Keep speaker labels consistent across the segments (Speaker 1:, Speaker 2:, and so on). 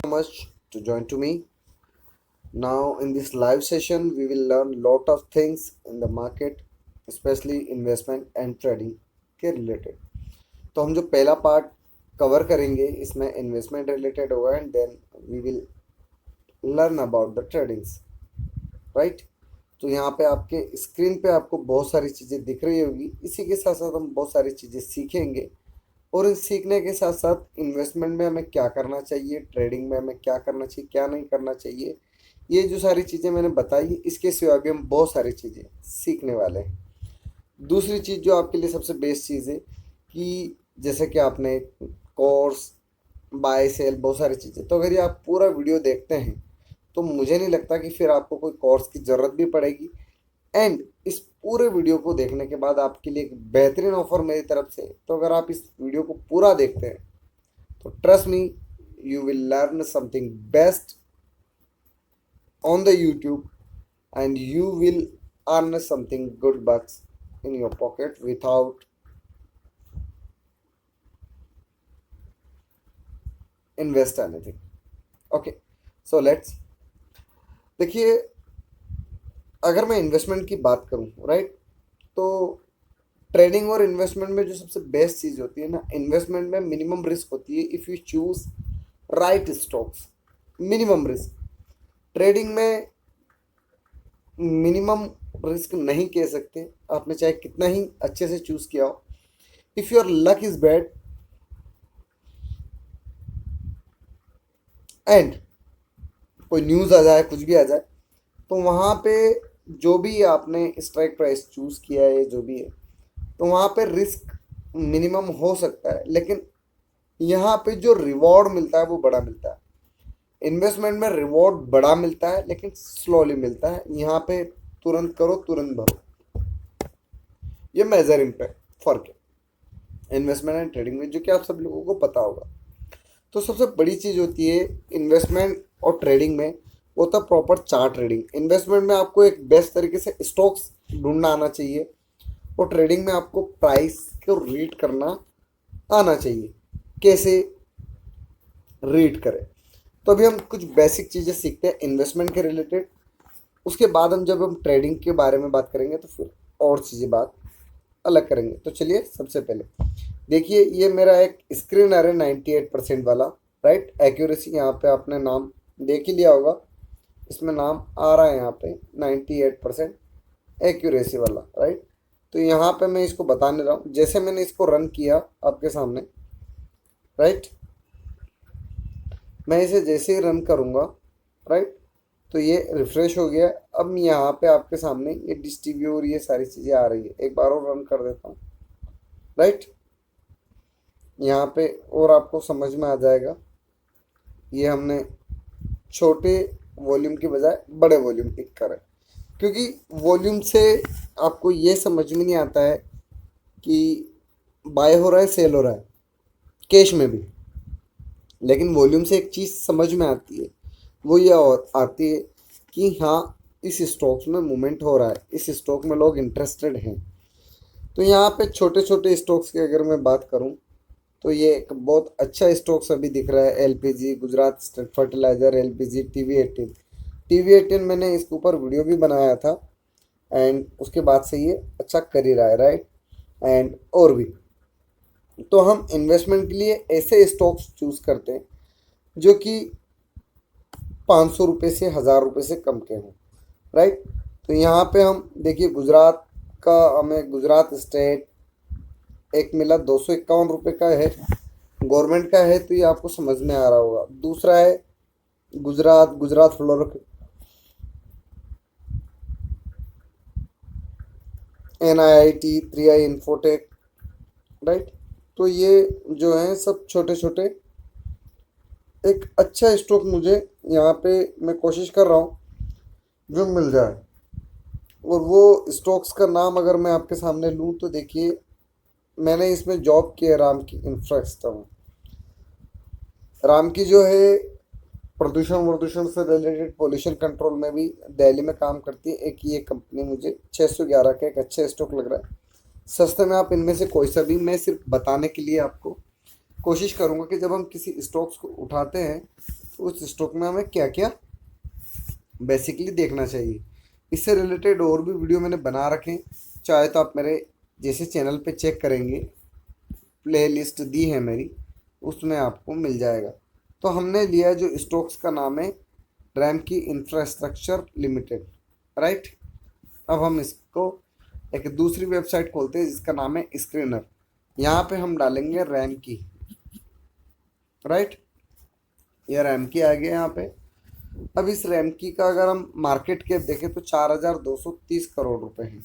Speaker 1: Much to join to me. Now in this live session we will learn lot of things in the market, especially investment and trading के related. तो हम जो पहला part cover करेंगे इसमें investment related होगा and then we will learn about the tradings, right. तो यहाँ पे आपके स्क्रीन पे आपको बहुत सारी चीज़ें दिख रही होगी। इसी के साथ साथ हम बहुत सारी चीज़ें सीखेंगे और इस सीखने के साथ साथ इन्वेस्टमेंट में हमें क्या करना चाहिए, ट्रेडिंग में हमें क्या करना चाहिए, क्या नहीं करना चाहिए, ये जो सारी चीज़ें मैंने बताई, इसके सिवा भी हम बहुत सारी चीज़ें सीखने वाले हैं। दूसरी चीज़ जो आपके लिए सबसे बेस्ट चीज़ है कि जैसे कि आपने कोर्स, बाय सेल, बहुत सारी चीज़ें, तो अगर ये आप पूरा वीडियो देखते हैं तो मुझे नहीं लगता कि फिर आपको कोई कोर्स की ज़रूरत भी पड़ेगी। एंड इस पूरे वीडियो को देखने के बाद आपके लिए एक बेहतरीन ऑफर मेरी तरफ से, तो अगर आप इस वीडियो को पूरा देखते हैं तो trust me, you will learn something best on the YouTube and you will earn something good bucks in your pocket without invest anything. Okay, so let's देखिए, अगर मैं इन्वेस्टमेंट की बात करूं, राइट, तो ट्रेडिंग और इन्वेस्टमेंट में जो सबसे बेस्ट चीज़ होती है ना, इन्वेस्टमेंट में मिनिमम रिस्क होती है if you choose right stocks, minimum risk. Trading में मिनिमम रिस्क नहीं कह सकते, आपने चाहे कितना ही अच्छे से चूज किया हो, if your luck is bad and कोई न्यूज़ आ जाए, कुछ भी आ जाए, तो वहाँ पे जो भी आपने स्ट्राइक प्राइस चूज किया है, जो भी है, तो वहाँ पे रिस्क मिनिमम हो सकता है, लेकिन यहाँ पे जो रिवॉर्ड मिलता है वो बड़ा मिलता है। इन्वेस्टमेंट में रिवॉर्ड बड़ा मिलता है लेकिन स्लोली मिलता है। यहाँ पे तुरंत करो तुरंत भरो, ये मेजर इम्पैक्ट फर्क है इन्वेस्टमेंट एंड ट्रेडिंग में, जो कि आप सब लोगों को पता होगा। तो सबसे बड़ी चीज़ होती है इन्वेस्टमेंट और ट्रेडिंग में, वो था प्रॉपर चार्ट ट्रेडिंग। इन्वेस्टमेंट में आपको एक बेस्ट तरीके से स्टॉक्स ढूंढना आना चाहिए और ट्रेडिंग में आपको प्राइस को रीड करना आना चाहिए, कैसे रीड करें। तो अभी हम कुछ बेसिक चीज़ें सीखते हैं इन्वेस्टमेंट के रिलेटेड, उसके बाद हम जब हम ट्रेडिंग के बारे में बात करेंगे तो फिर और चीज़ें बात अलग करेंगे। तो चलिए, सबसे पहले देखिए, ये मेरा एक स्क्रीन आ रहा है 98% वाला, राइट। एक्यूरेसी यहाँ पे आपने नाम देख ही लिया होगा, इसमें नाम आ रहा है यहाँ पे 98% एक्यूरेसी वाला, राइट। तो यहाँ पे मैं इसको बताने रहा हूँ, जैसे मैंने इसको रन किया आपके सामने, राइट, मैं इसे जैसे ही रन करूँगा, राइट, तो ये रिफ़्रेश हो गया। अब यहाँ पे आपके सामने ये डिस्ट्रीब्यू और ये सारी चीज़ें आ रही है। एक बार और रन कर देता हूँ, राइट, यहाँ पे और आपको समझ में आ जाएगा। ये हमने छोटे वॉल्यूम की बजाय बड़े वॉल्यूम पिक करें, क्योंकि वॉल्यूम से आपको ये समझ में नहीं आता है कि बाय हो रहा है, सेल हो रहा है, कैश में भी, लेकिन वॉल्यूम से एक चीज़ समझ में आती है, वो ये आती है कि हाँ, इस स्टॉक्स में मूवमेंट हो रहा है, इस स्टॉक में लोग इंटरेस्टेड हैं। तो यहाँ पे छोटे छोटे स्टॉक्स की अगर मैं बात करूँ तो ये एक बहुत अच्छा स्टॉक्स अभी दिख रहा है, LPG, Gujarat state fertiliser, LPG, TV 18 मैंने इसके ऊपर वीडियो भी बनाया था एंड उसके बाद से ये अच्छा कर ही रहा है, राइट। एंड और भी, तो हम इन्वेस्टमेंट के लिए ऐसे स्टॉक्स चूज़ करते हैं जो कि 500 रुपये से 1000 रुपये से कम के हों, राइट। तो यहाँ पे हम देखिए, गुजरात का हमें गुजरात स्टेट एक मिला 251 रुपये का है, गवर्नमेंट का है, तो ये आपको समझ में आ रहा होगा। दूसरा है Gujarat floor, NIIT, 3i infotech, right. तो ये जो हैं सब छोटे छोटे, एक अच्छा स्टॉक मुझे यहाँ पे मैं कोशिश कर रहा हूँ जो मिल जाए। और वो स्टॉक्स का नाम अगर मैं आपके सामने लूँ तो देखिए, मैंने इसमें जॉब की है, राम की इंफ्रास्ट्रक्चर में। राम की जो है प्रदूषण से रिलेटेड पॉल्यूशन कंट्रोल में भी दिल्ली में काम करती है। एक ये कंपनी मुझे 611 का एक अच्छा स्टॉक लग रहा है, सस्ते में। आप इनमें से कोई सा भी, मैं सिर्फ बताने के लिए आपको कोशिश करूंगा कि जब हम किसी स्टॉक्स को उठाते हैं उस स्टॉक में हमें क्या क्या बेसिकली देखना चाहिए। इससे रिलेटेड और भी वीडियो मैंने बना रखे हैं, चाहे तो आप मेरे जैसे चैनल पे चेक करेंगे, प्ले लिस्ट दी है मेरी, उसमें आपको मिल जाएगा। तो हमने लिया जो स्टॉक्स का नाम है रैम की इंफ्रास्ट्रक्चर लिमिटेड, राइट। अब हम इसको एक दूसरी वेबसाइट खोलते हैं जिसका नाम है स्क्रीनर। यहाँ पे हम डालेंगे रैम की, राइट। ये रैम की आ गया यहाँ पे। अब इस रैम की का अगर हम मार्केट कैप देखें तो 4,230 करोड़ रुपए है,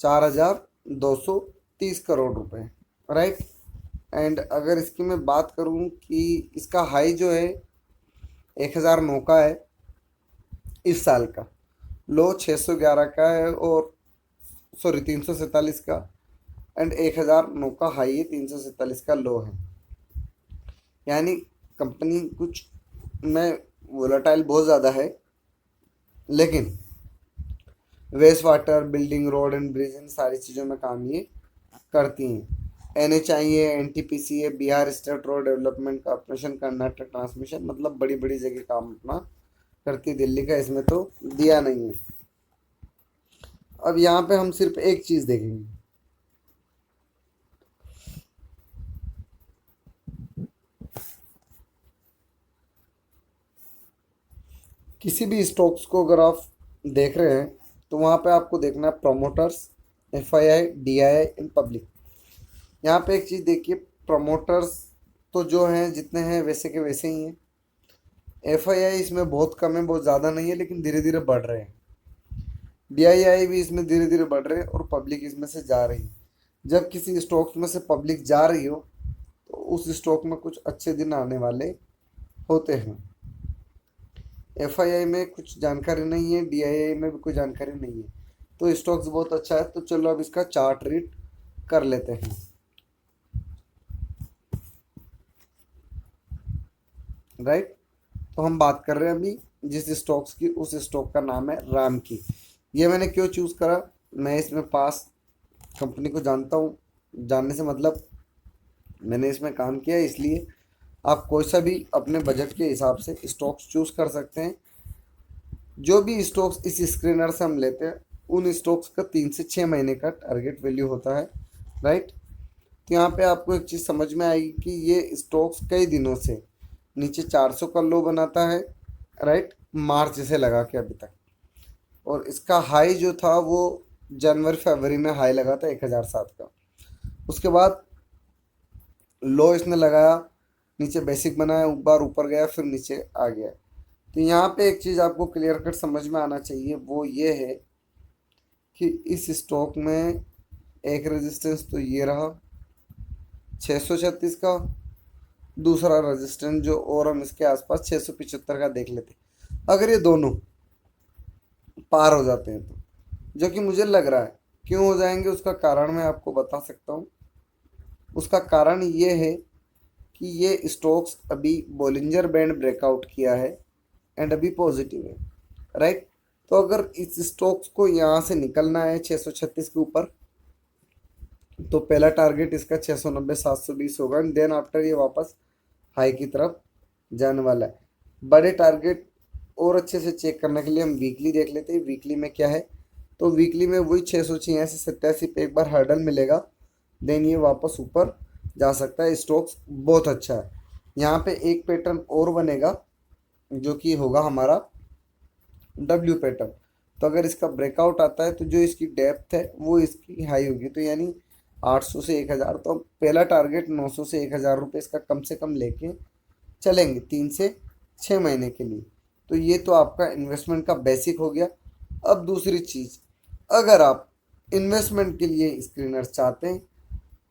Speaker 1: 4,230 करोड़ रुपए, राइट। एंड अगर इसकी मैं बात करूं कि इसका हाई जो है 1,009 का है इस साल का, लो 611 का है, और सॉरी 347 का, एंड 1,009 का हाई है, 347 का लो है। यानी कंपनी कुछ में वोलेटाइल बहुत ज़्यादा है, लेकिन waste water, building, road and bridge, इन सारी चीज़ों में काम ये करती हैं। NHAI है, NTPC है, Bihar state road development corporation, Karnataka transmission, मतलब बड़ी बड़ी जगह काम अपना करती है। दिल्ली का इसमें तो दिया नहीं है। अब यहाँ पे हम सिर्फ एक चीज़ देखेंगे, किसी भी स्टॉक्स को अगर आप देख रहे हैं तो वहाँ पे आपको देखना है promoters, FII, DII in public. यहाँ पे एक चीज़ देखिए, प्रमोटर्स तो जो हैं जितने हैं वैसे के वैसे ही हैं। FII इसमें बहुत कम है, बहुत ज़्यादा नहीं है, लेकिन धीरे धीरे बढ़ रहे हैं। DII भी इसमें धीरे धीरे बढ़ रहे हैं, और पब्लिक इसमें से जा रही है। जब किसी स्टॉक्स में से पब्लिक जा रही हो तो उस स्टॉक में कुछ अच्छे दिन आने वाले होते हैं। FII में कुछ जानकारी नहीं है, DII में भी कोई जानकारी नहीं है, तो स्टॉक्स बहुत अच्छा है। तो चलो अब इसका चार्ट रीड कर लेते हैं, राइट। तो हम बात कर रहे हैं अभी जिस स्टॉक्स की, उस स्टॉक का नाम है राम की। ये मैंने क्यों चूज़ करा, मैं इसमें पास कंपनी को जानता हूँ, जानने से मतलब मैंने इसमें काम किया है, इसलिए आप कोई सा भी अपने बजट के हिसाब से स्टॉक्स चूज़ कर सकते हैं। जो भी स्टॉक्स इस स्क्रीनर से हम लेते हैं उन स्टॉक्स का 3 से 6 महीने का टारगेट वैल्यू होता है, राइट। तो यहाँ पे आपको एक चीज़ समझ में आएगी कि ये स्टॉक्स कई दिनों से नीचे 400 का लो बनाता है, राइट, मार्च से लगा के अभी तक। और इसका हाई जो था वो जनवरी फरवरी में हाई लगा था 1,007 का। उसके बाद लो इसने लगाया, नीचे बेसिक बनाया, एक बार ऊपर गया, फिर नीचे आ गया। तो यहाँ पे एक चीज़ आपको क्लियर कट समझ में आना चाहिए, वो ये है कि इस स्टॉक में एक रेजिस्टेंस तो ये रहा 636 का, दूसरा रेजिस्टेंस जो और हम इसके आसपास 675 का देख लेते। अगर ये दोनों पार हो जाते हैं तो, जो कि मुझे लग रहा है क्यों हो जाएंगे, उसका कारण मैं आपको बता सकता हूँ। उसका कारण ये है कि ये स्टॉक्स अभी बोलिंजर बैंड ब्रेकआउट किया है एंड अभी पॉजिटिव है, राइट। तो अगर इस स्टॉक्स को यहाँ से निकलना है 636 के ऊपर, तो पहला टारगेट इसका 690 720 होगा, एंड देन आफ्टर ये वापस हाई की तरफ जाने वाला है। बड़े टारगेट और अच्छे से चेक करने के लिए हम वीकली देख लेते हैं, वीकली में क्या है। तो वीकली में वही 686 पे एक बार हर्डल मिलेगा, देन ये वापस ऊपर जा सकता है। स्टॉक्स बहुत अच्छा है। यहाँ पे एक पैटर्न और बनेगा जो कि होगा हमारा W पैटर्न। तो अगर इसका ब्रेकआउट आता है तो जो इसकी डेप्थ है वो इसकी हाई होगी, तो यानी 800 से 1,000। तो पहला टारगेट 900 से 1,000 रुपये इसका कम से कम लेके चलेंगे 3 से 6 महीने के लिए। तो ये तो आपका इन्वेस्टमेंट का बेसिक हो गया। अब दूसरी चीज़, अगर आप इन्वेस्टमेंट के लिए स्क्रीनर चाहते हैं,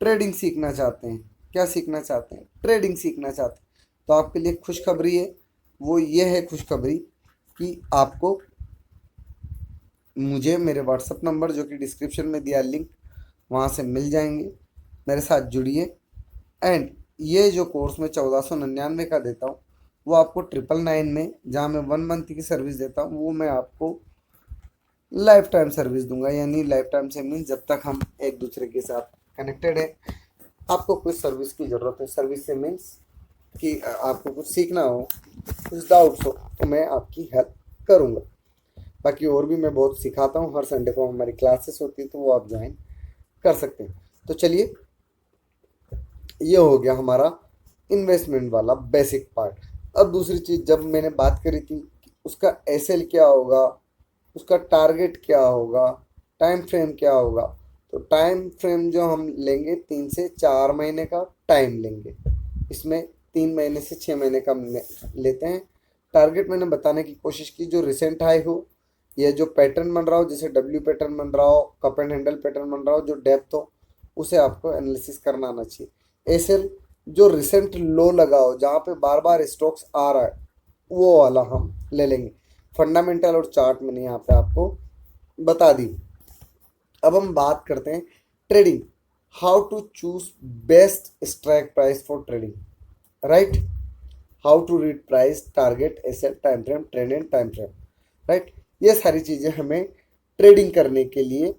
Speaker 1: ट्रेडिंग सीखना चाहते हैं, क्या सीखना चाहते हैं, ट्रेडिंग सीखना चाहते हैं, तो आपके लिए खुशखबरी है। वो ये है खुशखबरी कि आपको मुझे मेरे व्हाट्सअप नंबर जो कि डिस्क्रिप्शन में दिया लिंक, वहाँ से मिल जाएंगे, मेरे साथ जुड़िए। एंड ये जो कोर्स मैं 1499 का देता हूँ वो आपको 999 में, जहाँ मैं 1 मंथ की सर्विस देता हूँ, वो मैं आपको लाइफ टाइम सर्विस दूंगा। यानी लाइफ टाइम से मीन्स जब तक हम एक दूसरे के साथ कनेक्टेड है, आपको कुछ सर्विस की ज़रूरत है। सर्विस से मीन्स कि आपको कुछ सीखना हो, कुछ डाउट्स हो, तो मैं आपकी हेल्प करूँगा। बाकी और भी मैं बहुत सिखाता हूँ, हर संडे को हमारी क्लासेस होती है, तो वो आप ज्वाइन कर सकते हैं। तो चलिए, ये हो गया हमारा इन्वेस्टमेंट वाला बेसिक पार्ट। अब दूसरी चीज़, जब मैंने बात करी थी कि उसका एसएल क्या होगा, उसका टारगेट क्या होगा, टाइम फ्रेम क्या होगा, तो टाइम फ्रेम जो हम लेंगे 3 से 4 महीने का टाइम लेंगे। इसमें 3 महीने से 6 महीने का लेते हैं। टारगेट मैंने बताने की कोशिश की, जो रिसेंट हाई हो या जो पैटर्न बन रहा हो, जैसे डब्ल्यू पैटर्न बन रहा हो, कप एंड हैंडल पैटर्न बन रहा हो, जो डेप्थ हो, उसे आपको एनालिसिस करना आना चाहिए। एसएल जो रिसेंट लो लगा हो, जहाँ पे बार बार स्टॉक्स आ रहा है, वो वाला हम ले लेंगे। फंडामेंटल और चार्ट मैंने यहाँ पे आपको बता दी। अब हम बात करते हैं trading, how to choose best strike price for trading, right. How to read price, target, SL, time frame, trend and time frame, right. ये सारी चीज़ें हमें ट्रेडिंग करने के लिए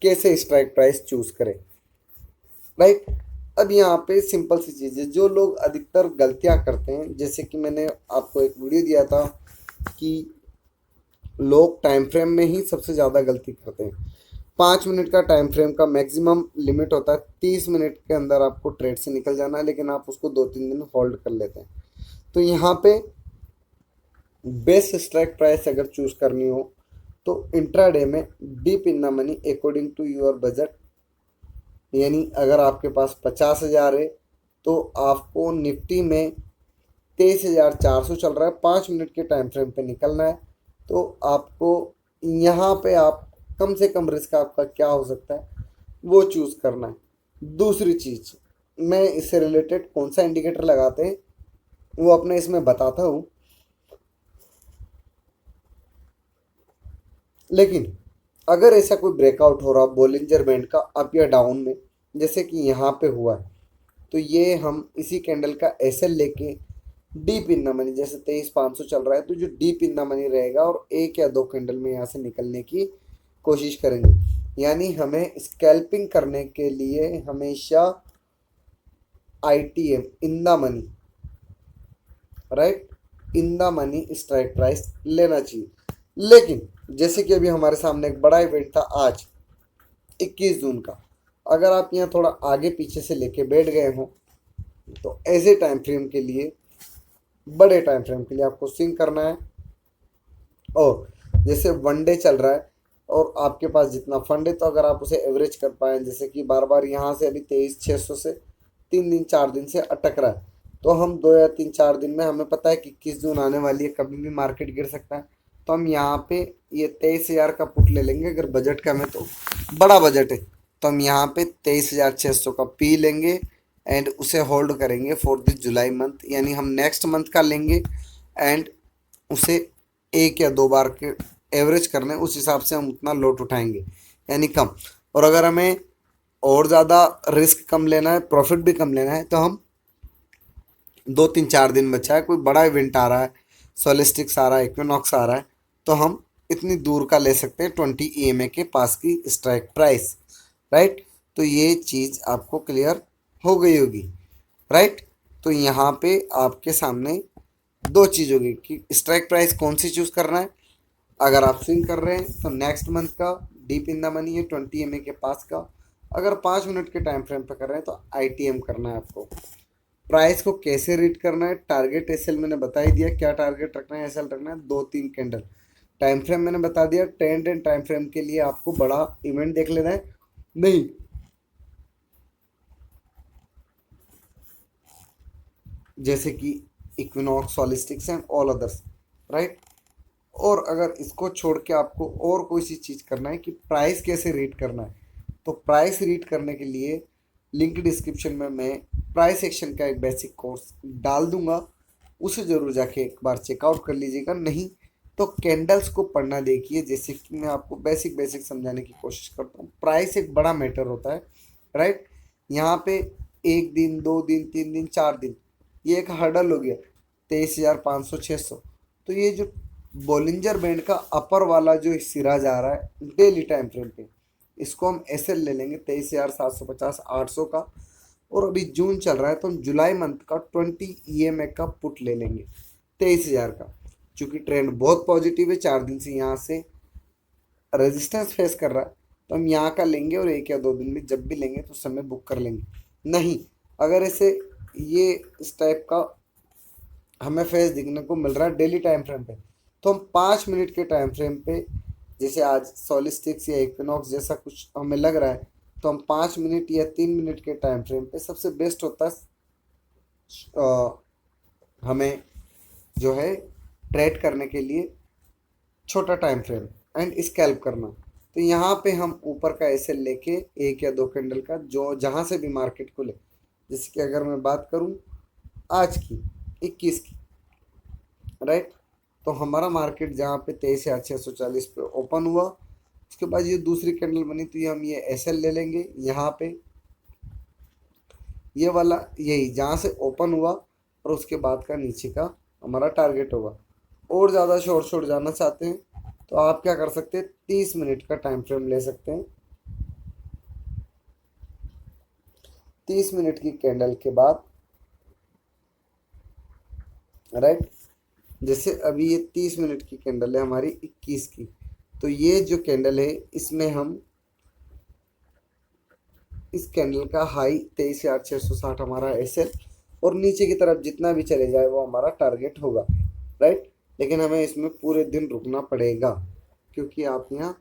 Speaker 1: कैसे स्ट्राइक प्राइस चूज करें, राइट। अब यहाँ पे सिंपल सी चीज़ है, जो लोग अधिकतर गलतियाँ करते हैं, जैसे कि मैंने आपको एक वीडियो दिया था कि लोग टाइम फ्रेम में ही सबसे ज़्यादा गलती करते हैं। 5 मिनट का टाइम फ्रेम का मैक्सिमम लिमिट होता है, 30 मिनट के अंदर आपको ट्रेड से निकल जाना है, लेकिन आप उसको 2-3 दिन होल्ड कर लेते हैं। तो यहाँ पे बेस्ट स्ट्राइक प्राइस अगर चूज करनी हो, तो इंट्राडे में deep in the money according to your budget, यानी अगर आपके पास 50,000 है, तो आपको निफ्टी में 23,400 चल रहा है, 5 मिनट के टाइम फ्रेम पे निकलना है। तो आपको यहाँ पे आप कम से कम रिस्क आपका क्या हो सकता है, वो चूज़ करना है। दूसरी चीज़, मैं इससे रिलेटेड कौन सा इंडिकेटर लगाते हैं वो अपने इसमें बताता हूँ, लेकिन अगर ऐसा कोई ब्रेकआउट हो रहा बोलिंजर बैंड का अप या डाउन में, जैसे कि यहाँ पे हुआ है, तो ये हम इसी कैंडल का एसएल लेके डीप इन द मनी, जैसे 23,500 चल रहा है, तो जो डीप इन द मनी रहेगा और 1 या 2 कैंडल में यहाँ से निकलने की कोशिश करेंगे। यानी हमें स्कैल्पिंग करने के लिए हमेशा ITM, in the money, right, in the money strike price लेना चाहिए। लेकिन जैसे कि अभी हमारे सामने एक बड़ा इवेंट था आज 21 जून का, अगर आप यहाँ थोड़ा आगे पीछे से लेके बैठ गए हो, तो ऐसे टाइम फ्रेम के लिए, बड़े टाइम फ्रेम के लिए आपको स्विंग करना है। और जैसे वन डे चल रहा है और आपके पास जितना फंड है, तो अगर आप उसे एवरेज कर पाएँ, जैसे कि बार बार यहाँ से अभी 23,600 से 3 दिन 4 दिन से अटक रहा है, तो हम 2 या 3 4 दिन में, हमें पता है कि 21 जून आने वाली है, कभी भी मार्केट गिर सकता है, तो हम यहाँ पे ये 23,000 का पुट ले लेंगे। अगर बजट कम है, तो बड़ा बजट है, तो हम यहाँ पे 23,600 का पी लेंगे एंड उसे होल्ड करेंगे फॉर द जुलाई मंथ, यानी हम नेक्स्ट मंथ का लेंगे एंड उसे 1 या 2 बार के एवरेज करने, उस हिसाब से हम उतना लोट उठाएंगे, यानी कम। और अगर हमें और ज़्यादा रिस्क कम लेना है, प्रॉफिट भी कम लेना है, तो हम 2 3 4 दिन बचा है, कोई बड़ा इवेंट आ रहा है, सोलिस्टिक्स आ रहा है, इक्विनॉक्स आ रहा है, तो हम इतनी दूर का ले सकते हैं 20 EMA के पास की स्ट्राइक प्राइस, राइट। तो ये चीज़ आपको क्लियर हो गई होगी, राइट। तो यहाँ पे आपके सामने दो चीज़ होगी कि स्ट्राइक प्राइस कौन सी चूज़ करना है। अगर आप स्विंग कर रहे हैं, तो नेक्स्ट मंथ का डीप इन द मनी है 20 EMA के पास का। अगर 5 मिनट के टाइम फ्रेम पे कर रहे हैं, तो आईटीएम करना है आपको। प्राइस को कैसे रीड करना है, टारगेट एसएल मैंने बता ही दिया, क्या टारगेट रखना है, एसएल रखना है 2-3 कैंडल। टाइम फ्रेम मैंने बता दिया, ट्रेंड एंड टाइम फ्रेम के लिए आपको बड़ा इवेंट देख लेना है, नहीं जैसे कि equinox, solstices and all others, right. और अगर इसको छोड़ के आपको और कोई सी चीज़ करना है कि प्राइस कैसे रीड करना है, तो प्राइस रीड करने के लिए लिंक डिस्क्रिप्शन में मैं प्राइस एक्शन का एक बेसिक कोर्स डाल दूंगा, उसे ज़रूर जाके एक बार चेकआउट कर लीजिएगा। नहीं तो कैंडल्स को पढ़ना देखिए, जैसे कि मैं आपको बेसिक बेसिक समझाने की कोशिश करता हूँ। प्राइस एक बड़ा मैटर होता है, राइट। यहाँ पे 1 दिन 2 दिन 3 दिन 4 दिन, ये एक हर्डल हो गया 23,500 600। तो ये जो बॉलिंजर बैंड का अपर वाला जो सिरा जा रहा है डेली टाइम फ्रेम पे, इसको हम ऐसे ले लेंगे 23,750 800 का। और अभी जून चल रहा है तो हम जुलाई मंथ का 20 EMA का पुट ले लेंगे 23,000 का। चूंकि ट्रेंड बहुत पॉजिटिव है, 4 दिन से यहाँ से रेजिस्टेंस फेस कर रहा है, तो हम यहाँ का लेंगे और 1 या 2 दिन में जब भी लेंगे तो उस समय बुक कर लेंगे। नहीं, अगर ऐसे ये इस टाइप का हमें फेस दिखने को मिल रहा है डेली टाइम फ्रेम पे, तो हम 5 मिनट के टाइम फ्रेम पे, जैसे आज सॉलिस्टिक्स या इक्विनॉक्स जैसा कुछ हमें लग रहा है, तो हम 5 मिनट या 3 मिनट के टाइम फ्रेम पे सबसे बेस्ट होता है हमें जो है ट्रेड करने के लिए छोटा टाइम फ्रेम एंड स्कैल्प करना। तो यहाँ पे हम ऊपर का एसएल लेके 1 या 2 कैंडल का जो जहाँ से भी मार्केट को ले, जैसे कि अगर मैं बात करूँ आज की 21 की, राइट, तो हमारा मार्केट जहाँ पे 23,640 पे ओपन हुआ, उसके बाद ये दूसरी कैंडल बनी तो ये हम ये एसएल ले लेंगे यहाँ पे, ये वाला यही जहाँ से ओपन हुआ और उसके बाद का नीचे का हमारा टारगेट होगा। और ज़्यादा शॉर्ट जाना चाहते हैं तो आप क्या कर सकते हैं, 30 मिनट का टाइम फ्रेम ले सकते हैं। 30 मिनट की कैंडल के बाद, राइट, जैसे अभी ये 30 मिनट की कैंडल है हमारी 21 की, तो ये जो कैंडल है इसमें हम इस कैंडल का हाई 23,660 हमारा एसएल और नीचे की तरफ जितना भी चले जाए वो हमारा टारगेट होगा, राइट। लेकिन हमें इसमें पूरे दिन रुकना पड़ेगा क्योंकि आप यहाँ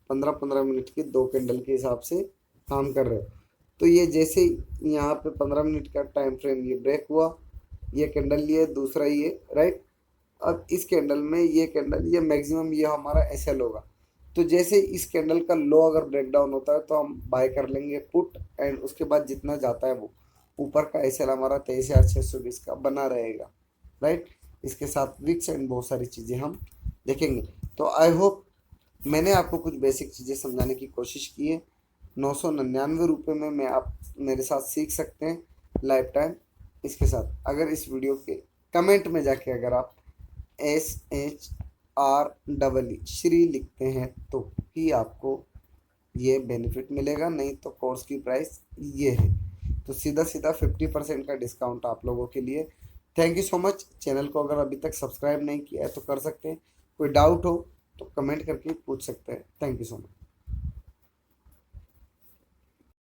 Speaker 1: 15-15 मिनट की 2 कैंडल के हिसाब से काम कर रहे हो। तो ये जैसे ही यहाँ पे 15 मिनट का टाइम फ्रेम ये ब्रेक हुआ, ये कैंडल लिए दूसरा ये, राइट, अब इस कैंडल में ये कैंडल ये मैक्सिमम ये हमारा एसएल होगा। तो जैसे इस कैंडल का लो अगर ब्रेक डाउन होता है तो हम बाय कर लेंगे पुट एंड उसके बाद जितना जाता है वो ऊपर का एसएल हमारा 23,620 का बना रहेगा, राइट। इसके साथ विक्स एंड बहुत सारी चीज़ें हम देखेंगे। तो आई होप मैंने आपको कुछ बेसिक चीज़ें समझाने की कोशिश की है। 999 रुपये में मैं आप मेरे साथ सीख सकते हैं लाइफ टाइम। इसके साथ अगर इस वीडियो के कमेंट में जाके अगर आप SHREE श्री लिखते हैं तो ही आपको ये बेनिफिट मिलेगा, नहीं तो कोर्स की प्राइस ये है। तो सीधा सीधा 50% का डिस्काउंट आप लोगों के लिए। Thank you so much. Channel को अगर अभी तक सब्सक्राइब नहीं किया है तो कर सकते हैं। कोई डाउट हो तो कमेंट करके पूछ सकते हैं। Thank you so much.